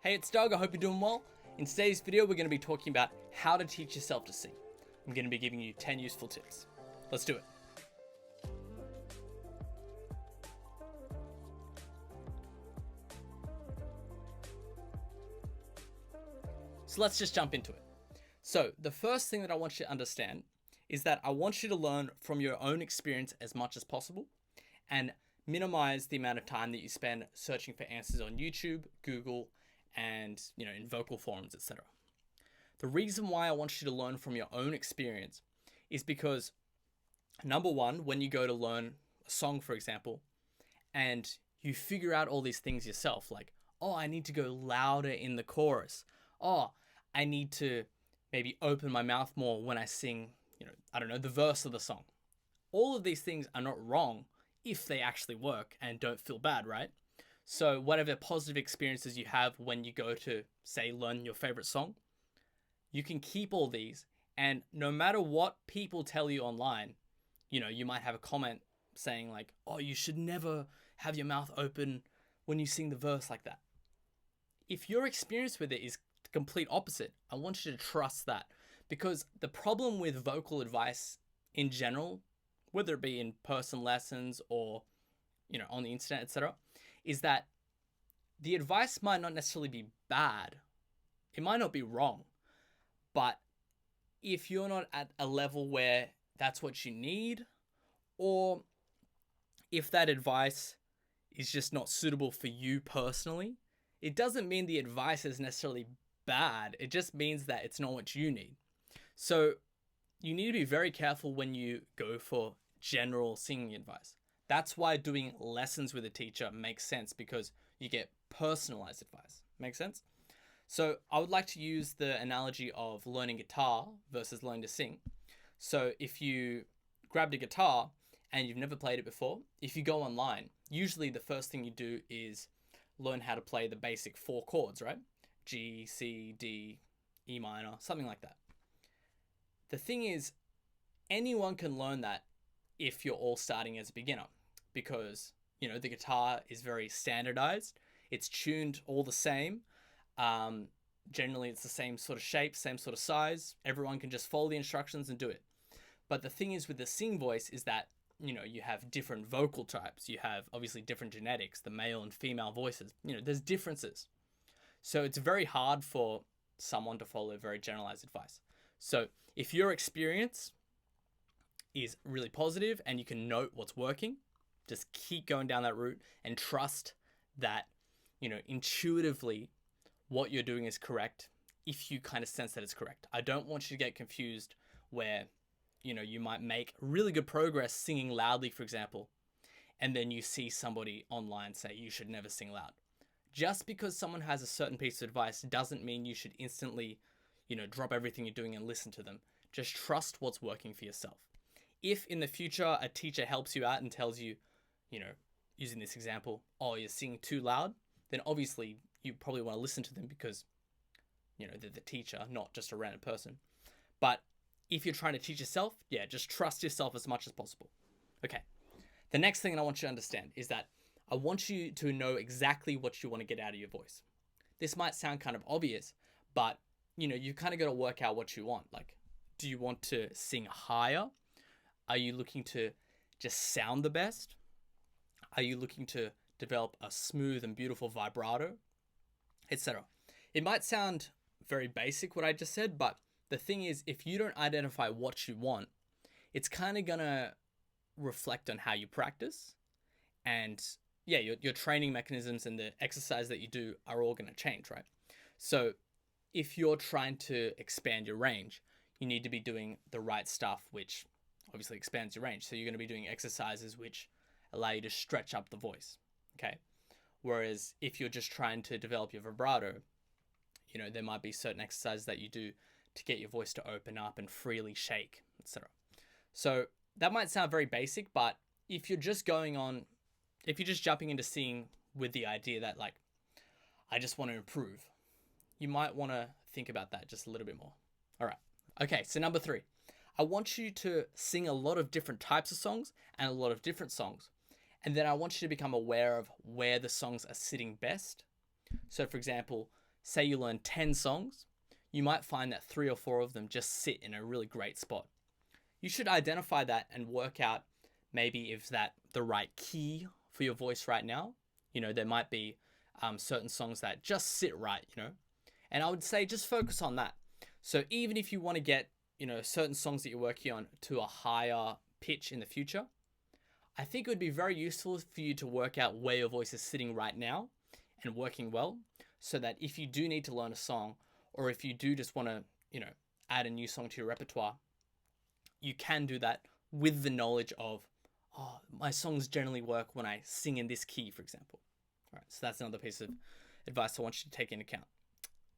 Hey, it's Doug. I hope you're doing well. In today's video, we're going to be talking about how to teach yourself to sing. I'm going to be giving you 10 useful tips. Let's do it. So let's just jump into it. So the first thing that I want you to understand is that I want you to learn from your own experience as much as possible and minimize the amount of time that you spend searching for answers on YouTube, Google, and in vocal forums, etc. The reason why I want you to learn from your own experience is because, number one, when you go to learn a song, for example, and you figure out all these things yourself, like, oh, I need to go louder in the chorus. Oh, I need to maybe open my mouth more when I sing, the verse of the song. All of these things are not wrong if they actually work and don't feel bad, right? So whatever positive experiences you have when you go to, say, learn your favorite song, you can keep all these, and no matter what people tell you online, you might have a comment saying like, oh, you should never have your mouth open when you sing the verse like that. If your experience with it is the complete opposite, I want you to trust that, because the problem with vocal advice in general, whether it be in person lessons or on the internet, etc., is that the advice might not necessarily be bad. It might not be wrong. But if you're not at a level where that's what you need, or if that advice is just not suitable for you personally, it doesn't mean the advice is necessarily bad. It just means that it's not what you need. So you need to be very careful when you go for general singing advice. That's why doing lessons with a teacher makes sense, because you get personalized advice. Make sense? So I would like to use the analogy of learning guitar versus learning to sing. So if you grabbed a guitar and you've never played it before, if you go online, usually the first thing you do is learn how to play the basic 4 chords, right? G, C, D, E minor, something like that. The thing is, anyone can learn that if you're all starting as a beginner, because the guitar is very standardized. It's tuned all the same. Generally, it's the same sort of shape, same sort of size. Everyone can just follow the instructions and do it. But the thing is with the sing voice is that, you have different vocal types. You have obviously different genetics, the male and female voices. There's differences. So it's very hard for someone to follow very generalized advice. So if your experience is really positive and you can note what's working, just keep going down that route and trust that, intuitively what you're doing is correct if you kind of sense that it's correct. I don't want you to get confused where, you might make really good progress singing loudly, for example, and then you see somebody online say you should never sing loud. Just because someone has a certain piece of advice doesn't mean you should instantly, drop everything you're doing and listen to them. Just trust what's working for yourself. If in the future a teacher helps you out and tells you, using this example, oh, you're singing too loud, then obviously you probably want to listen to them because, they're the teacher, not just a random person. But if you're trying to teach yourself, just trust yourself as much as possible. Okay. The next thing that I want you to understand is that I want you to know exactly what you want to get out of your voice. This might sound kind of obvious, but, you kind of got to work out what you want. Like, do you want to sing higher? Are you looking to just sound the best? Are you looking to develop a smooth and beautiful vibrato, etc.? It might sound very basic what I just said, but the thing is, if you don't identify what you want, it's kind of going to reflect on how you practice. And your training mechanisms and the exercise that you do are all going to change, right? So if you're trying to expand your range, you need to be doing the right stuff, which obviously expands your range. So you're going to be doing exercises which allow you to stretch up the voice, okay? Whereas if you're just trying to develop your vibrato, there might be certain exercises that you do to get your voice to open up and freely shake, etc. So that might sound very basic, but if you're just jumping into singing with the idea that like, I just want to improve, you might want to think about that just a little bit more. All right. Okay. So number 3, I want you to sing a lot of different types of songs and a lot of different songs. And then I want you to become aware of where the songs are sitting best. So for example, say you learn 10 songs, you might find that 3 or 4 of them just sit in a really great spot. You should identify that and work out maybe if that the right key for your voice right now. There might be certain songs that just sit right, and I would say just focus on that. So even if you want to get, certain songs that you're working on to a higher pitch in the future, I think it would be very useful for you to work out where your voice is sitting right now and working well, so that if you do need to learn a song, or if you do just want to, add a new song to your repertoire, you can do that with the knowledge of, oh, my songs generally work when I sing in this key, for example. All right, so that's another piece of advice I want you to take into account.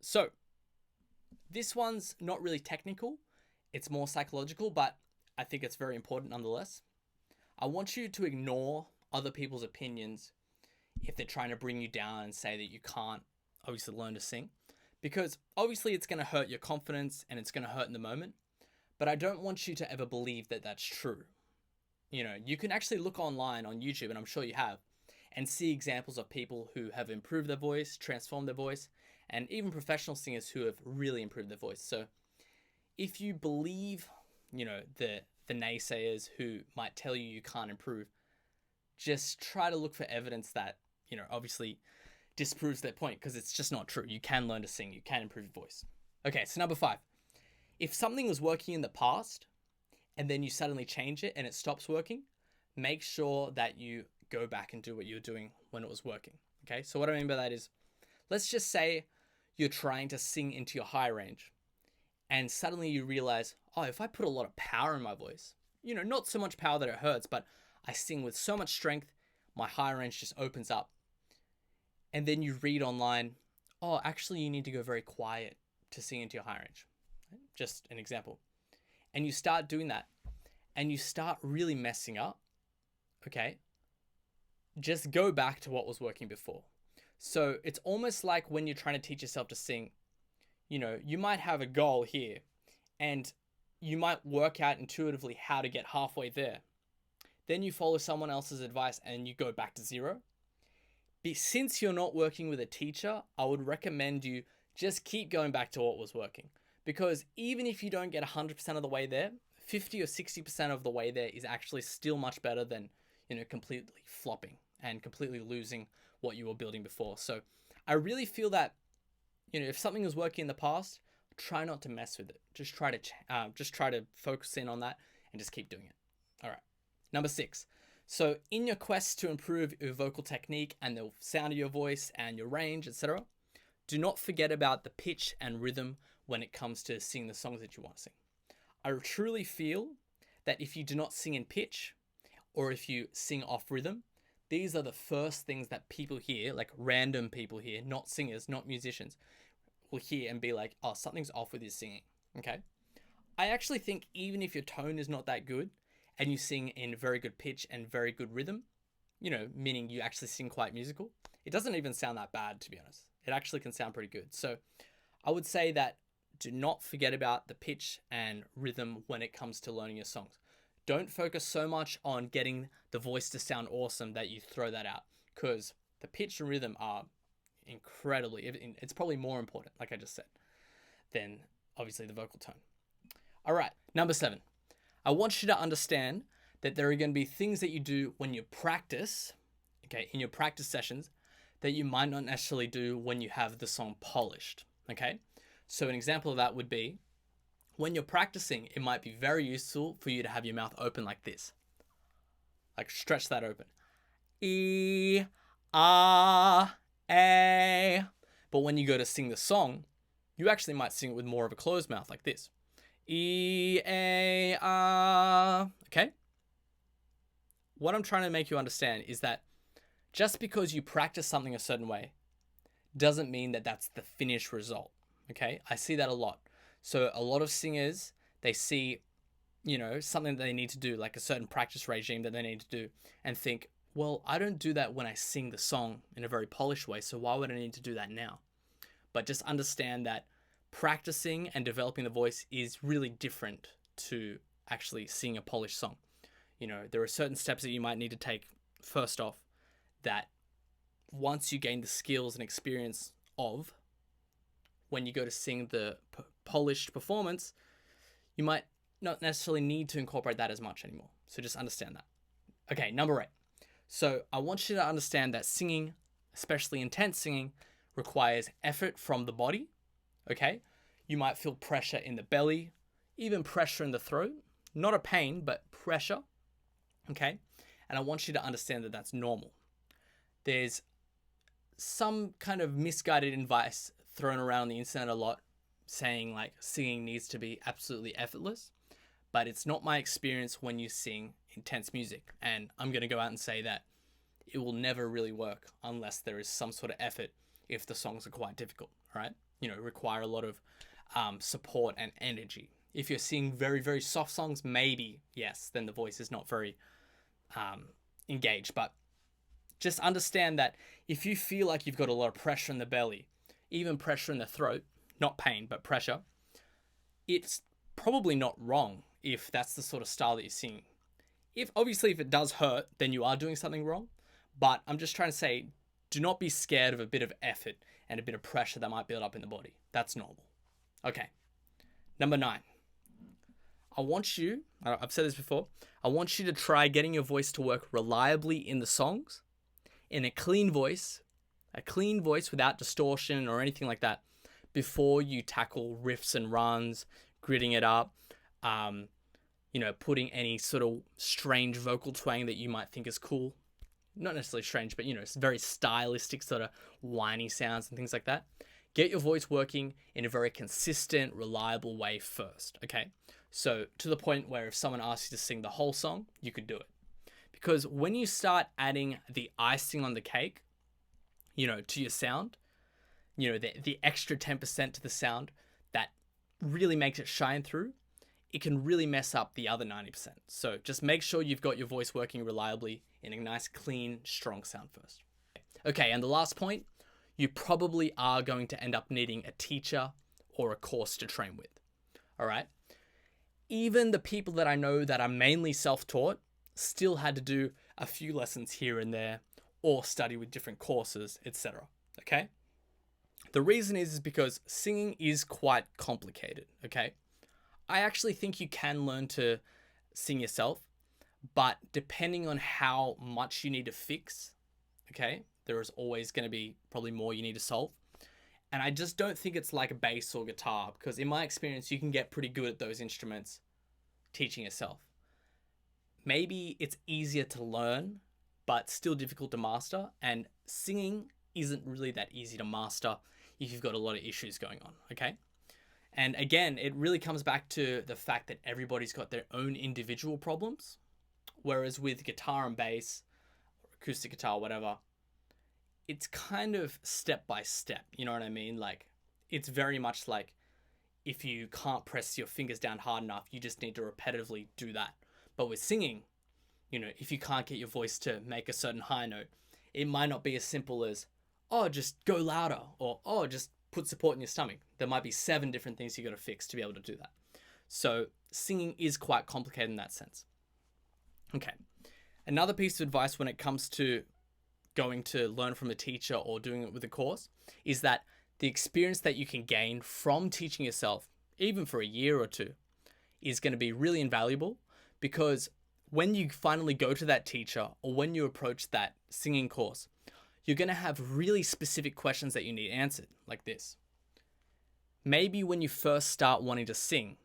So this one's not really technical. It's more psychological, but I think it's very important nonetheless. I want you to ignore other people's opinions if they're trying to bring you down and say that you can't obviously learn to sing, because obviously it's going to hurt your confidence and it's going to hurt in the moment. But I don't want you to ever believe that that's true. You can actually look online on YouTube, and I'm sure you have, and see examples of people who have improved their voice, transformed their voice, and even professional singers who have really improved their voice. So if you believe, the naysayers who might tell you can't improve, just try to look for evidence that, obviously disproves their point, because it's just not true. You can learn to sing. You can improve your voice. Okay, so number 5. If something was working in the past and then you suddenly change it and it stops working, make sure that you go back and do what you were doing when it was working. Okay, so what I mean by that is, let's just say you're trying to sing into your high range and suddenly you realize, oh, if I put a lot of power in my voice, not so much power that it hurts, but I sing with so much strength, my high range just opens up. And then you read online, oh, actually you need to go very quiet to sing into your high range. Just an example. And you start doing that and you start really messing up. Okay. Just go back to what was working before. So it's almost like when you're trying to teach yourself to sing, you might have a goal here and you might work out intuitively how to get halfway there. Then you follow someone else's advice and you go back to 0. Since you're not working with a teacher, I would recommend you just keep going back to what was working. Because even if you don't get 100% of the way there, 50 or 60% of the way there is actually still much better than, completely flopping and completely losing what you were building before. So I really feel that, if something was working in the past, try not to mess with it. Just try to focus in on that and just keep doing it. All right. Number 6. So in your quest to improve your vocal technique and the sound of your voice and your range, etc., do not forget about the pitch and rhythm when it comes to singing the songs that you want to sing. I truly feel that if you do not sing in pitch or if you sing off rhythm, these are the first things that people hear, like random people hear, not singers, not musicians, will hear and be like, oh, something's off with his singing, okay? I actually think even if your tone is not that good and you sing in very good pitch and very good rhythm, meaning you actually sing quite musical, it doesn't even sound that bad, to be honest. It actually can sound pretty good. So I would say that do not forget about the pitch and rhythm when it comes to learning your songs. Don't focus so much on getting the voice to sound awesome that you throw that out, because the pitch and rhythm are it's probably more important, like I just said, than obviously the vocal tone. All right, number 7. I want you to understand that there are going to be things that you do when you practice, okay, in your practice sessions, that you might not necessarily do when you have the song polished, okay? So an example of that would be, when you're practicing, it might be very useful for you to have your mouth open like this. Like stretch that open. E, ah, a. But when you go to sing the song, you actually might sing it with more of a closed mouth like this. E, a, ah. Okay? What I'm trying to make you understand is that just because you practice something a certain way doesn't mean that that's the finished result. Okay? I see that a lot. So a lot of singers, they see, something that they need to do, like a certain practice regime that they need to do, and think, well, I don't do that when I sing the song in a very polished way, so why would I need to do that now? But just understand that practicing and developing the voice is really different to actually singing a polished song. There are certain steps that you might need to take first off that once you gain the skills and experience of, when you go to sing the polished performance, you might not necessarily need to incorporate that as much anymore. So just understand that. Okay, number 8. So I want you to understand that singing, especially intense singing, requires effort from the body. Okay? You might feel pressure in the belly, even pressure in the throat. Not a pain, but pressure. Okay? And I want you to understand that that's normal. There's some kind of misguided advice thrown around on the internet a lot, saying like singing needs to be absolutely effortless, but it's not my experience when you sing intense music. And I'm going to go out and say that it will never really work unless there is some sort of effort if the songs are quite difficult, right? Require a lot of support and energy. If you're singing very, very soft songs, maybe, yes, then the voice is not very engaged. But just understand that if you feel like you've got a lot of pressure in the belly, even pressure in the throat, not pain, but pressure, it's probably not wrong if that's the sort of style that you're singing. If it does hurt, then you are doing something wrong. But I'm just trying to say, do not be scared of a bit of effort and a bit of pressure that might build up in the body. That's normal. Okay. Number 9. I've said this before, I want you to try getting your voice to work reliably in the songs, in a clean voice without distortion or anything like that, before you tackle riffs and runs, gritting it up, putting any sort of strange vocal twang that you might think is cool. Not necessarily strange, but it's very stylistic sort of whiny sounds and things like that. Get your voice working in a very consistent, reliable way first, okay? So to the point where if someone asks you to sing the whole song, you could do it. Because when you start adding the icing on the cake, to your sound, the extra 10% to the sound that really makes it shine through, it can really mess up the other 90%. So just make sure you've got your voice working reliably in a nice, clean, strong sound first. Okay, and the last point, you probably are going to end up needing a teacher or a course to train with. All right? Even the people that I know that are mainly self-taught still had to do a few lessons here and there or study with different courses, etc. Okay? The reason is because singing is quite complicated, okay? I actually think you can learn to sing yourself, but depending on how much you need to fix, okay, there is always going to be probably more you need to solve. And I just don't think it's like a bass or guitar, because in my experience, you can get pretty good at those instruments teaching yourself. Maybe it's easier to learn, but still difficult to master. And singing isn't really that easy to master if you've got a lot of issues going on, okay? And again, it really comes back to the fact that everybody's got their own individual problems. Whereas with guitar and bass, or acoustic guitar, whatever, it's kind of step by step. You know what I mean? Like, it's very much like if you can't press your fingers down hard enough, you just need to repetitively do that. But with singing, if you can't get your voice to make a certain high note, it might not be as simple as, oh, just go louder, or, oh, just put support in your stomach. There might be 7 different things you got to fix to be able to do that. So singing is quite complicated in that sense. Okay. Another piece of advice when it comes to going to learn from a teacher or doing it with a course is that the experience that you can gain from teaching yourself, even for a year or 2, is going to be really invaluable, because when you finally go to that teacher or when you approach that singing course, you're going to have really specific questions that you need answered, like this. Maybe when you first start wanting to sing,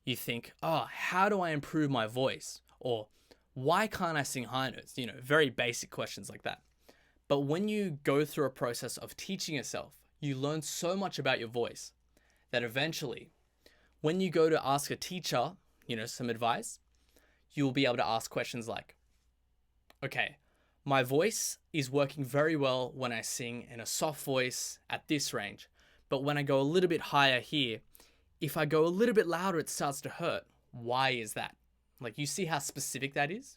you think, oh, how do I improve my voice? Or why can't I sing high notes? Very basic questions like that. But when you go through a process of teaching yourself, you learn so much about your voice that eventually, when you go to ask a teacher, some advice, you'll be able to ask questions like, okay, my voice is working very well when I sing in a soft voice at this range, but when I go a little bit higher here, if I go a little bit louder, it starts to hurt. Why is that? Like, you see how specific that is?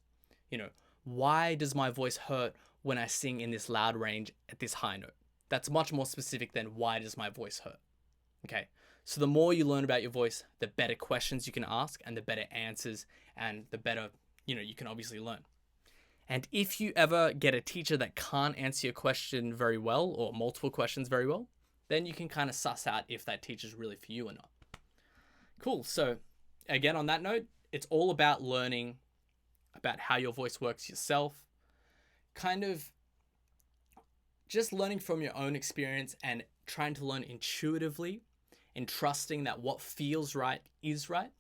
Why does my voice hurt when I sing in this loud range at this high note? That's much more specific than why does my voice hurt? Okay, so the more you learn about your voice, the better questions you can ask and the better answers and the better, you can obviously learn. And if you ever get a teacher that can't answer your question very well or multiple questions very well, then you can kind of suss out if that teacher's really for you or not. Cool. So again, on that note, it's all about learning about how your voice works yourself, kind of just learning from your own experience and trying to learn intuitively and trusting that what feels right is right.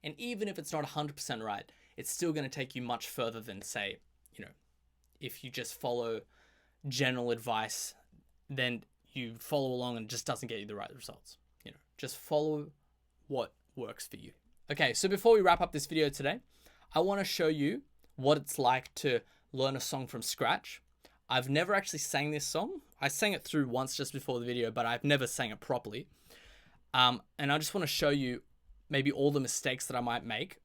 And even if it's not 100% right, it's still going to take you much further than, say, if you just follow general advice, then you follow along and it just doesn't get you the right results. Just follow what works for you. Okay, so before we wrap up this video today, I want to show you what it's like to learn a song from scratch. I've never actually sang this song. I sang it through once just before the video, but I've never sang it properly. And I just want to show you maybe all the mistakes that I might make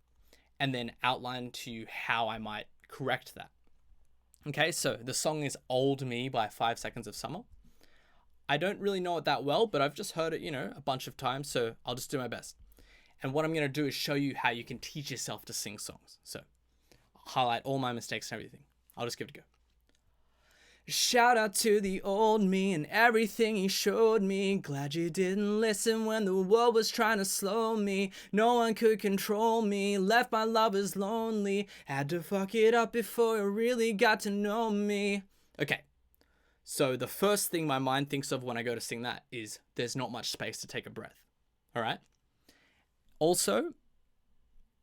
and then outline to you how I might correct that. Okay, so the song is Old Me by 5 Seconds of Summer. I don't really know it that well, but I've just heard it, a bunch of times, so I'll just do my best. And what I'm going to do is show you how you can teach yourself to sing songs. So I'll highlight all my mistakes and everything. I'll just give it a go. Shout out to the old me and everything he showed me. Glad you didn't listen when the world was trying to slow me. No one could control me, left my lovers lonely. Had to fuck it up before you really got to know me. Okay, so the first thing my mind thinks of when I go to sing that is there's not much space to take a breath. All right? Also,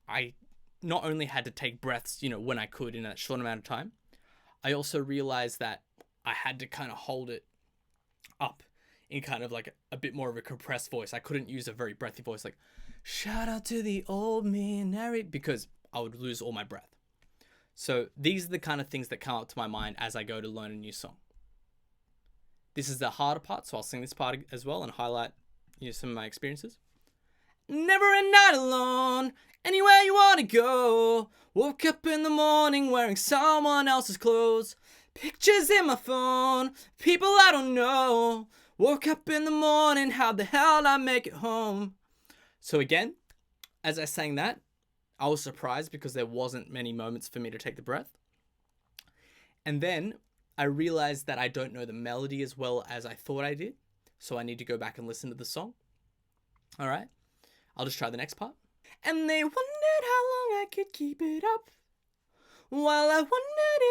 I not only had to take breaths, when I could in that short amount of time, I also realized that I had to kind of hold it up in kind of like a bit more of a compressed voice. I couldn't use a very breathy voice like, shout out to the old me and every, because I would lose all my breath. So these are the kind of things that come up to my mind as I go to learn a new song. This is the harder part, so I'll sing this part as well and highlight some of my experiences. Never a night alone, anywhere you want to go. Woke up in the morning wearing someone else's clothes. Pictures in my phone, people I don't know. Woke up in the morning, how the hell did I make it home? So again, as I sang that, I was surprised because there wasn't many moments for me to take the breath. And then I realized that I don't know the melody as well as I thought I did. So I need to go back and listen to the song. All right, I'll just try the next part. And they wondered how long I could keep it up, while I wondered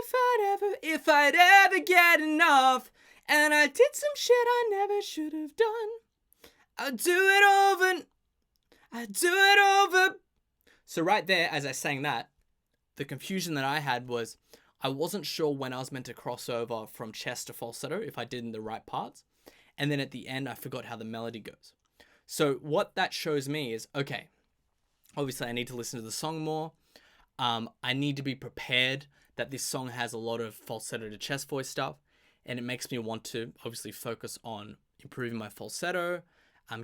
if I'd ever get enough. And I did some shit I never should have done. I'd do it over. So right there, as I sang that, the confusion that I had was I wasn't sure when I was meant to cross over from chest to falsetto, if I did in the right parts. And then at the end, I forgot how the melody goes. So what that shows me is, okay, obviously I need to listen to the song more. I need to be prepared that this song has a lot of falsetto to chest voice stuff, and it makes me want to obviously focus on improving my falsetto,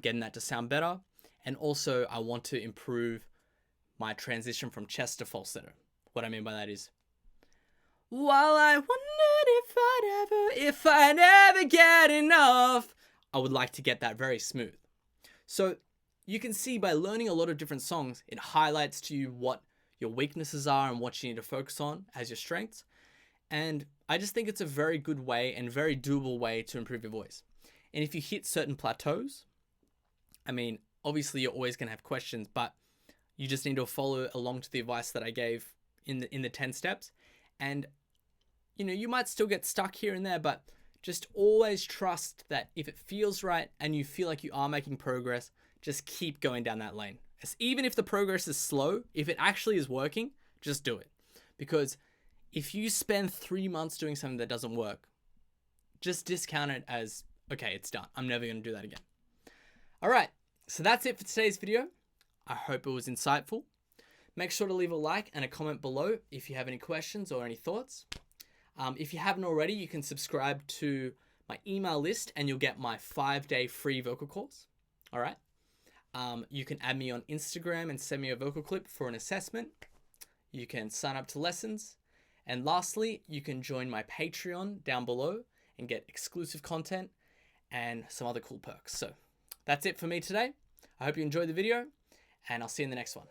getting that to sound better, and also I want to improve my transition from chest to falsetto. What I mean by that is, while I wondered if I'd ever get enough, I would like to get that very smooth. So you can see by learning a lot of different songs, it highlights to you what your weaknesses are and what you need to focus on as your strengths. And I just think it's a very good way and very doable way to improve your voice. And if you hit certain plateaus, I mean, obviously you're always going to have questions, but you just need to follow along to the advice that I gave in the 10 steps. And, you might still get stuck here and there, but just always trust that if it feels right and you feel like you are making progress, just keep going down that lane. Even if the progress is slow, if it actually is working, just do it. Because if you spend 3 months doing something that doesn't work, just discount it as, okay, it's done. I'm never going to do that again. All right, so that's it for today's video. I hope it was insightful. Make sure to leave a like and a comment below if you have any questions or any thoughts. If you haven't already, you can subscribe to my email list and you'll get my 5-day free vocal course. All right. You can add me on Instagram and send me a vocal clip for an assessment. You can sign up to lessons. And lastly, you can join my Patreon down below and get exclusive content and some other cool perks. So that's it for me today. I hope you enjoyed the video and I'll see you in the next one.